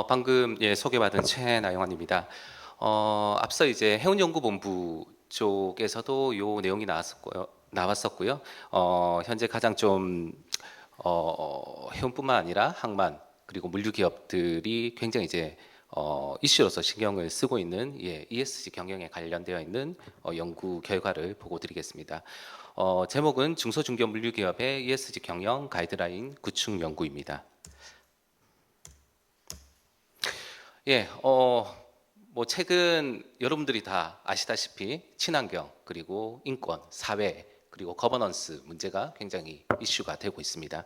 방금 소개받은 최나영환입니다. 앞서 이제 해운연구본부 쪽에서도 요 내용이 나왔었고요. 현재 가장 좀 해운뿐만 아니라 항만 그리고 물류 기업들이 굉장히 이제 이슈로서 신경을 쓰고 있는 ESG 경영에 관련되어 있는 연구 결과를 보고 드리겠습니다. 제목은 중소중견 물류 기업의 ESG 경영 가이드라인 구축 연구입니다. 뭐 최근 여러분들이 다 아시다시피 친환경 그리고 인권, 사회 그리고 거버넌스 문제가 굉장히 이슈가 되고 있습니다.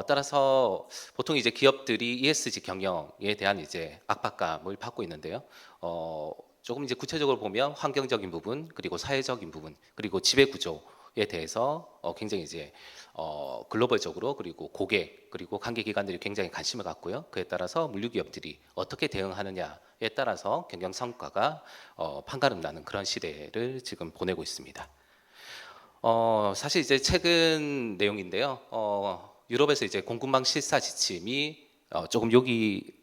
따라서 보통 이제 기업들이 ESG 경영에 대한 이제 압박감을 받고 있는데요. 조금 이제 구체적으로 보면 환경적인 부분 그리고 사회적인 부분 그리고 지배 구조에 대해서 굉장히 이제 글로벌적으로 그리고 고객 그리고 관계 기관들이 굉장히 관심을 갖고요. 그에 따라서 물류 기업들이 어떻게 대응하느냐에 따라서 경영 성과가 판가름 나는 그런 시대를 지금 보내고 있습니다. 사실 이제 최근 내용인데요. 유럽에서 이제 공급망 실사 지침이 조금 여기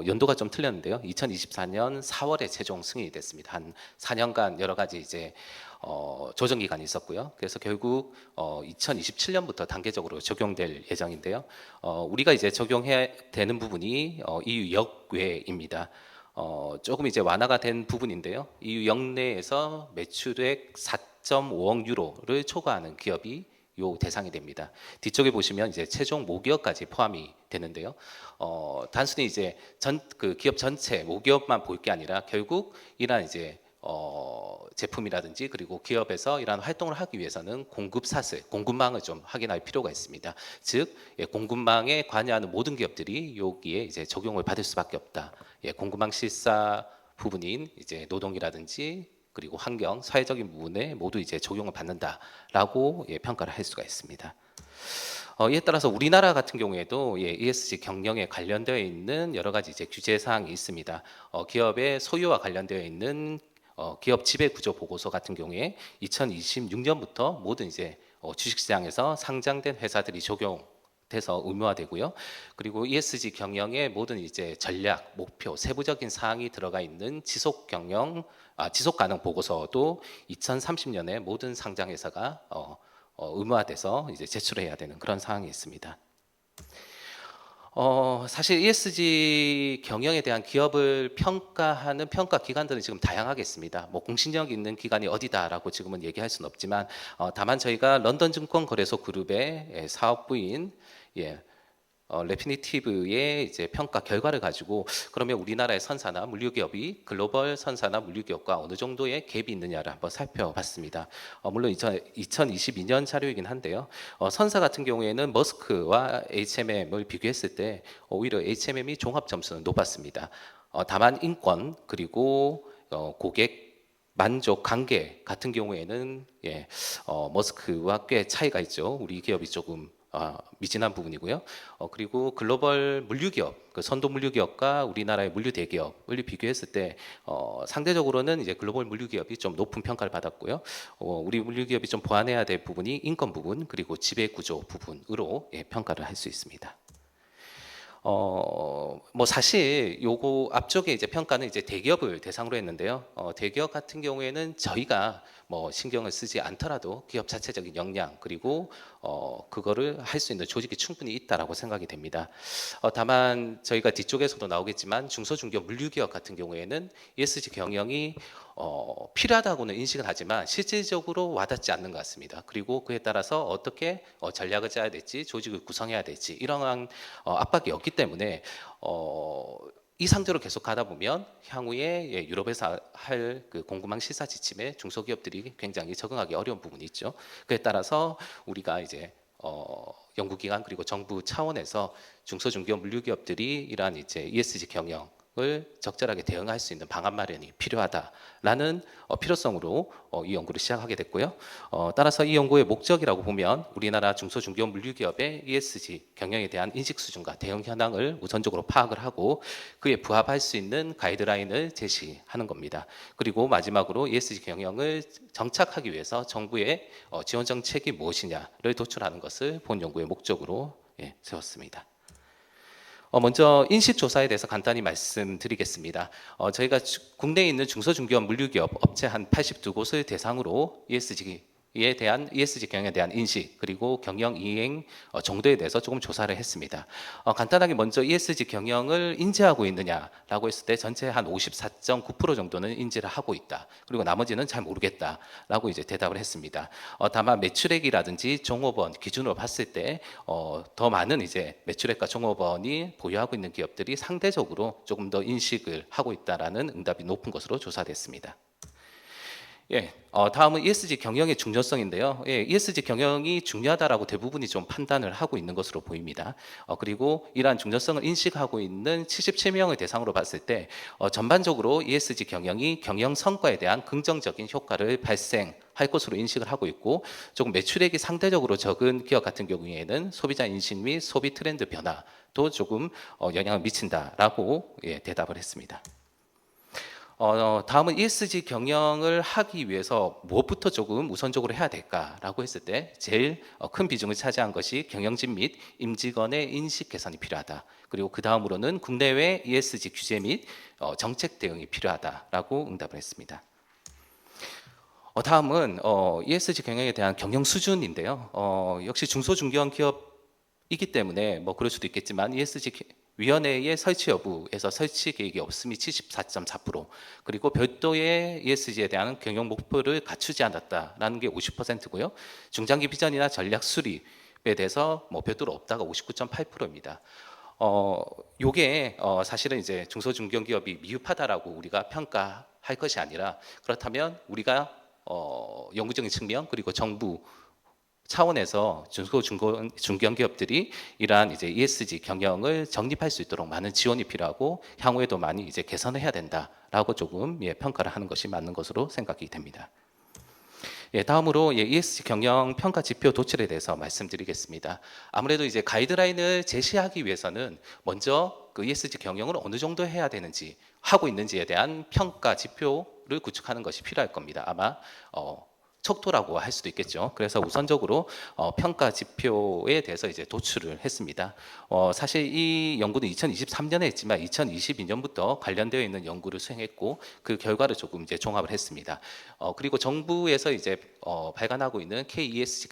연도가 좀 틀렸는데요. 2024년 4월에 최종 승인이 됐습니다. 한 4년간 여러 가지 이제 조정 기간이 있었고요. 그래서 결국 2027년부터 단계적으로 적용될 예정인데요. 우리가 이제 적용해야 되는 부분이 EU 역외입니다. 조금 이제 완화가 된 부분인데요. EU 역내에서 매출액 4.5억 유로를 초과하는 기업이 요 대상이 됩니다. 뒤쪽에 보시면 이제 최종 모기업까지 포함이 되는데요. 단순히 이제 그 기업 전체 모기업만 볼 게 아니라 결국 이러한 이제 제품이라든지 그리고 기업에서 이러한 활동을 하기 위해서는 공급 사슬, 공급망을 좀 확인할 필요가 있습니다. 즉, 공급망에 관여하는 모든 기업들이 여기에 이제 적용을 받을 수밖에 없다. 공급망 실사 부분인 이제 노동이라든지 그리고 환경, 사회적인 부분에 모두 이제 적용을 받는다라고 평가를 할 수가 있습니다. 이에 따라서 우리나라 같은 경우에도 ESG 경영에 관련되어 있는 여러 가지 이제 규제 사항이 있습니다. 기업의 소유와 관련되어 있는 기업 지배 구조 보고서 같은 경우에 2026년부터 모든 이제 주식시장에서 상장된 회사들이 적용돼서 의무화되고요. 그리고 ESG 경영의 모든 이제 전략, 목표, 세부적인 사항이 들어가 있는 지속 가능 보고서도 2030년에 모든 상장 회사가 의무화돼서 이제 제출해야 되는 그런 상황이 있습니다. 사실 ESG 경영에 대한 기업을 평가하는 평가 기관들은 지금 다양하게 있습니다. 뭐 공신력 있는 기관이 어디다라고 지금은 얘기할 수는 없지만 다만 저희가 런던 증권거래소 그룹의 사업부인 레피니티브의 이제 평가 결과를 가지고 그러면 우리나라의 선사나 물류기업이 글로벌 선사나 물류기업과 어느 정도의 갭이 있느냐를 한번 살펴봤습니다. 물론 2022년 자료이긴 한데요. 선사 같은 경우에는 머스크와 H&M을 비교했을 때 오히려 H&M이 종합 점수는 높았습니다. 다만 인권 그리고 고객 만족 관계 같은 경우에는 머스크와 꽤 차이가 있죠. 우리 기업이 조금 미진한 부분이고요. 그리고 글로벌 물류기업, 그 선도 물류기업과 우리나라의 물류 대기업을 비교했을 때 상대적으로는 이제 글로벌 물류기업이 좀 높은 평가를 받았고요. 우리 물류기업이 좀 보완해야 될 부분이 인권 부분 그리고 지배 구조 부분으로 평가를 할 수 있습니다. 뭐 사실 요거 앞쪽에 이제 평가는 이제 대기업을 대상으로 했는데요. 대기업 같은 경우에는 저희가 뭐 신경을 쓰지 않더라도 기업 자체적인 역량 그리고 그거를 할 수 있는 조직이 충분히 있다라고 생각이 됩니다. 다만 저희가 뒤쪽에서도 나오겠지만 중소중견 물류기업 같은 경우에는 ESG 경영이 필요하다고는 인식은 하지만 실질적으로 와닿지 않는 것 같습니다. 그리고 그에 따라서 어떻게 전략을 짜야 될지 조직을 구성해야 될지 이러한 압박이 없기 때문에 이 상태로 계속 가다 보면 향후에 유럽에서 할 그 공급망 실사 지침에 중소기업들이 굉장히 적응하기 어려운 부분이 있죠. 그에 따라서 우리가 이제 연구기관 그리고 정부 차원에서 중소중견 물류기업들이 이러한 이제 ESG 경영을 적절하게 대응할 수 있는 방안 마련이 필요하다라는 필요성으로 이 연구를 시작하게 됐고요. 따라서 이 연구의 목적이라고 보면 우리나라 중소중견 물류기업의 ESG 경영에 대한 인식 수준과 대응 현황을 우선적으로 파악을 하고 그에 부합할 수 있는 가이드라인을 제시하는 겁니다. 그리고 마지막으로 ESG 경영을 정착하기 위해서 정부의 지원 정책이 무엇이냐를 도출하는 것을 본 연구의 목적으로 세웠습니다. 먼저 인식조사에 대해서 간단히 말씀드리겠습니다. 저희가 국내에 있는 중소중기업 물류기업 업체 한 82곳을 대상으로 ESG 경영에 대한 인식 그리고 경영 이행 정도에 대해서 조금 조사를 했습니다. 간단하게 먼저 ESG 경영을 인지하고 있느냐라고 했을 때 전체 한 54.9% 정도는 인지를 하고 있다. 그리고 나머지는 잘 모르겠다라고 이제 대답을 했습니다. 다만 매출액이라든지 종업원 기준으로 봤을 때 더 많은 이제 매출액과 종업원이 보유하고 있는 기업들이 상대적으로 조금 더 인식을 하고 있다라는 응답이 높은 것으로 조사됐습니다. 다음은 ESG 경영의 중요성인데요. ESG 경영이 중요하다라고 대부분이 좀 판단을 하고 있는 것으로 보입니다. 그리고 이러한 중요성을 인식하고 있는 77명을 대상으로 봤을 때 전반적으로 ESG 경영이 경영 성과에 대한 긍정적인 효과를 발생할 것으로 인식을 하고 있고, 조금 매출액이 상대적으로 적은 기업 같은 경우에는 소비자 인식 및 소비 트렌드 변화도 조금 영향을 미친다라고 대답을 했습니다. 다음은 ESG 경영을 하기 위해서 무엇부터 조금 우선적으로 해야 될까라고 했을 때 제일 큰 비중을 차지한 것이 경영진 및 임직원의 인식 개선이 필요하다. 그리고 그 다음으로는 국내외 ESG 규제 및 정책 대응이 필요하다라고 응답을 했습니다. 다음은 ESG 경영에 대한 경영 수준인데요. 역시 중소중견 기업이기 때문에 뭐 그럴 수도 있겠지만 ESG 위원회의 설치 여부에서 설치 계획이 없음이 74.4%, 그리고 별도의 ESG에 대한 경영 목표를 갖추지 않았다라는 게 50%고요. 중장기 비전이나 전략 수립에 대해서 뭐 별도로 없다가 59.8%입니다. 요게 사실은 이제 중소중견기업이 미흡하다라고 우리가 평가할 것이 아니라, 그렇다면 우리가 연구적인 측면 그리고 정부 차원에서 중견기업들이 이러한 이제 ESG 경영을 정립할 수 있도록 많은 지원이 필요하고 향후에도 많이 이제 개선을 해야 된다라고 조금 평가를 하는 것이 맞는 것으로 생각이 됩니다. 다음으로 ESG 경영 평가 지표 도출에 대해서 말씀드리겠습니다. 아무래도 이제 가이드라인을 제시하기 위해서는 먼저 그 ESG 경영을 어느 정도 해야 되는지, 하고 있는지에 대한 평가 지표를 구축하는 것이 필요할 겁니다. 아마 척도라고 할 수도 있겠죠. 그래서 우선적으로 평가 지표에 대해서 이제 도출을 했습니다. 사실 이 연구는 2023년에 했지만 2022년부터 관련되어 있는 연구를 수행했고 그 결과를 조금 이제 종합을 했습니다. 그리고 정부에서 이제 발간하고 있는 KESG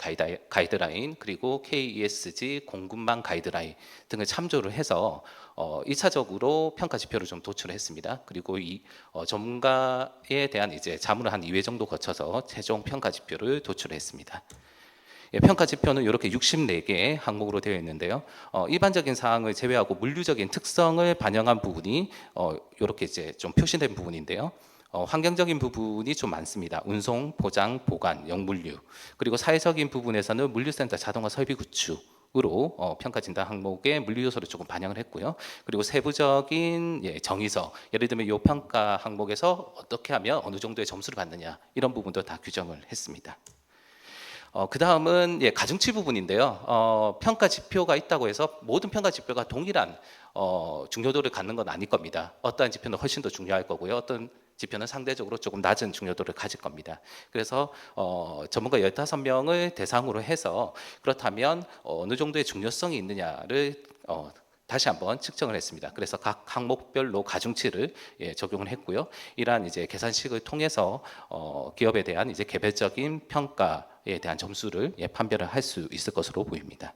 가이드라인 그리고 KESG 공급망 가이드라인 등을 참조를 해서 1차적으로 평가 지표를 좀 도출했습니다. 그리고 이 전문가에 대한 이제 자문을 한 2회 정도 거쳐서 최종 평가 지표를 도출했습니다. 평가 지표는 이렇게 64개의 항목으로 되어 있는데요. 일반적인 사항을 제외하고 물류적인 특성을 반영한 부분이 이렇게 이제 좀 표시된 부분인데요. 환경적인 부분이 좀 많습니다. 운송, 포장, 보관, 영물류. 그리고 사회적인 부분에서는 물류센터 자동화 설비 구축으로 평가 진단 항목의 물류 요소를 조금 반영을 했고요. 그리고 세부적인 정의서, 예를 들면 이 평가 항목에서 어떻게 하면 어느 정도의 점수를 받느냐, 이런 부분도 다 규정을 했습니다. 그 다음은 가중치 부분인데요. 평가 지표가 있다고 해서 모든 평가 지표가 동일한 중요도를 갖는 건 아닐 겁니다. 어떠한 지표는 훨씬 더 중요할 거고요. 어떤 지표는 상대적으로 조금 낮은 중요도를 가질 겁니다. 그래서 전문가 15명을 대상으로 해서 그렇다면 어느 정도의 중요성이 있느냐를 다시 한번 측정을 했습니다. 그래서 각 항목별로 가중치를 적용을 했고요. 이러한 이제 계산식을 통해서 기업에 대한 이제 개별적인 평가에 대한 점수를 판별을 할 수 있을 것으로 보입니다.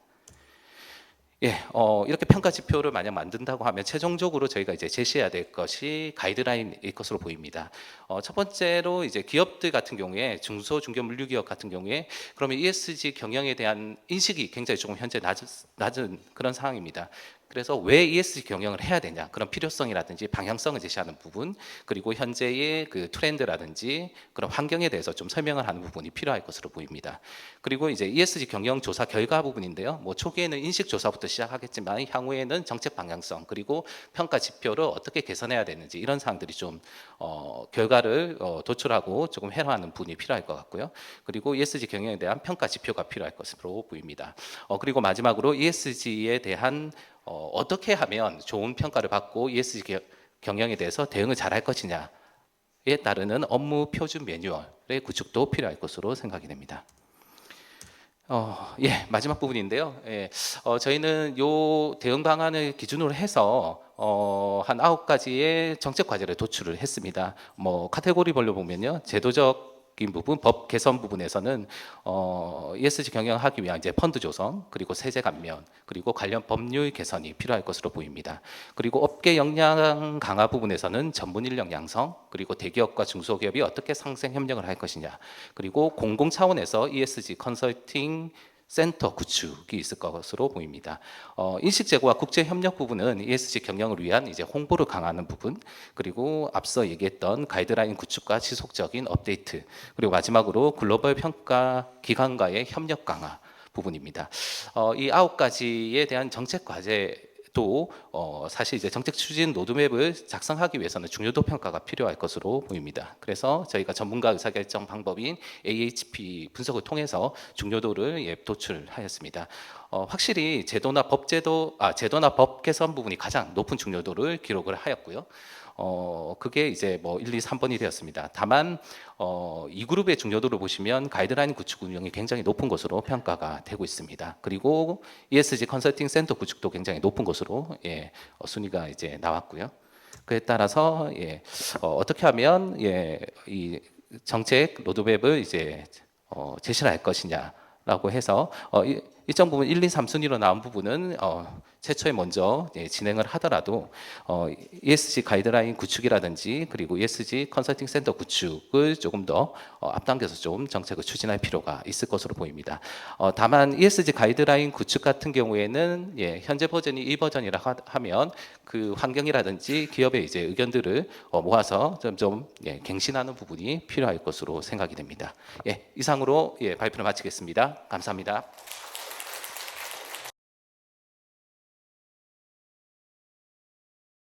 이렇게 평가 지표를 만약 만든다고 하면 최종적으로 저희가 이제 제시해야 될 것이 가이드라인일 것으로 보입니다. 첫 번째로 이제 기업들 같은 경우에 중소중견 물류기업 같은 경우에 그러면 ESG 경영에 대한 인식이 굉장히 조금 현재 낮은 그런 상황입니다. 그래서 왜 ESG 경영을 해야 되냐, 그런 필요성이라든지 방향성을 제시하는 부분, 그리고 현재의 그 트렌드라든지 그런 환경에 대해서 좀 설명을 하는 부분이 필요할 것으로 보입니다. 그리고 이제 ESG 경영 조사 결과 부분인데요. 뭐 초기에는 인식 조사부터 시작하겠지만 향후에는 정책 방향성 그리고 평가 지표를 어떻게 개선해야 되는지 이런 사항들이 좀 결과를 도출하고 조금 해로하는 부분이 필요할 것 같고요. 그리고 ESG 경영에 대한 평가 지표가 필요할 것으로 보입니다. 그리고 마지막으로 ESG에 대한 어떻게 하면 좋은 평가를 받고 ESG 경영에 대해서 대응을 잘할 것이냐에 따르는 업무 표준 매뉴얼의 구축도 필요할 것으로 생각이 됩니다. 예, 마지막 부분인데요. 예, 저희는 요 대응 방안을 기준으로 해서 한 9가지의 정책 과제를 도출을 했습니다. 뭐 카테고리별로 보면요, 제도적인 부분, 법 개선 부분에서는 ESG 경영하기 위한 이제 펀드 조성, 그리고 세제 감면, 그리고 관련 법률 개선이 필요할 것으로 보입니다. 그리고 업계 역량 강화 부분에서는 전문 인력 양성, 그리고 대기업과 중소기업이 어떻게 상생 협력을 할 것이냐, 그리고 공공 차원에서 ESG 컨설팅 센터 구축이 있을 것으로 보입니다. 인식 제고와 국제 협력 부분은 ESG 경영을 위한 이제 홍보를 강화하는 부분, 그리고 앞서 얘기했던 가이드라인 구축과 지속적인 업데이트, 그리고 마지막으로 글로벌 평가 기관과의 협력 강화 부분입니다. 이 9가지에 대한 정책 과제도 사실 이제 정책 추진 로드맵을 작성하기 위해서는 중요도 평가가 필요할 것으로 보입니다. 그래서 저희가 전문가 의사결정 방법인 AHP 분석을 통해서 중요도를 도출하였습니다. 확실히 제도나 법 개선 부분이 가장 높은 중요도를 기록을 하였고요. 그게 이제 뭐 1, 2, 3번이 되었습니다. 다만 이 그룹의 중요도를 보시면 가이드라인 구축 운영이 굉장히 높은 것으로 평가가 되고 있습니다. 그리고 ESG 컨설팅 센터 구축도 굉장히 높은 것으로 순위가 이제 나왔고요. 그에 따라서 어떻게 하면 이 정책 로드맵을 이제 제시를 할 것이냐라고 해서 일정 부분 1, 2, 3순위로 나온 부분은 최초에 먼저 진행을 하더라도 ESG 가이드라인 구축이라든지 그리고 ESG 컨설팅 센터 구축을 조금 더 앞당겨서 좀 정책을 추진할 필요가 있을 것으로 보입니다. 다만 ESG 가이드라인 구축 같은 경우에는 현재 버전이 이 버전이라 하면 그 환경이라든지 기업의 이제 의견들을 모아서 좀 갱신하는 부분이 필요할 것으로 생각이 됩니다. 이상으로 발표를 마치겠습니다. 감사합니다.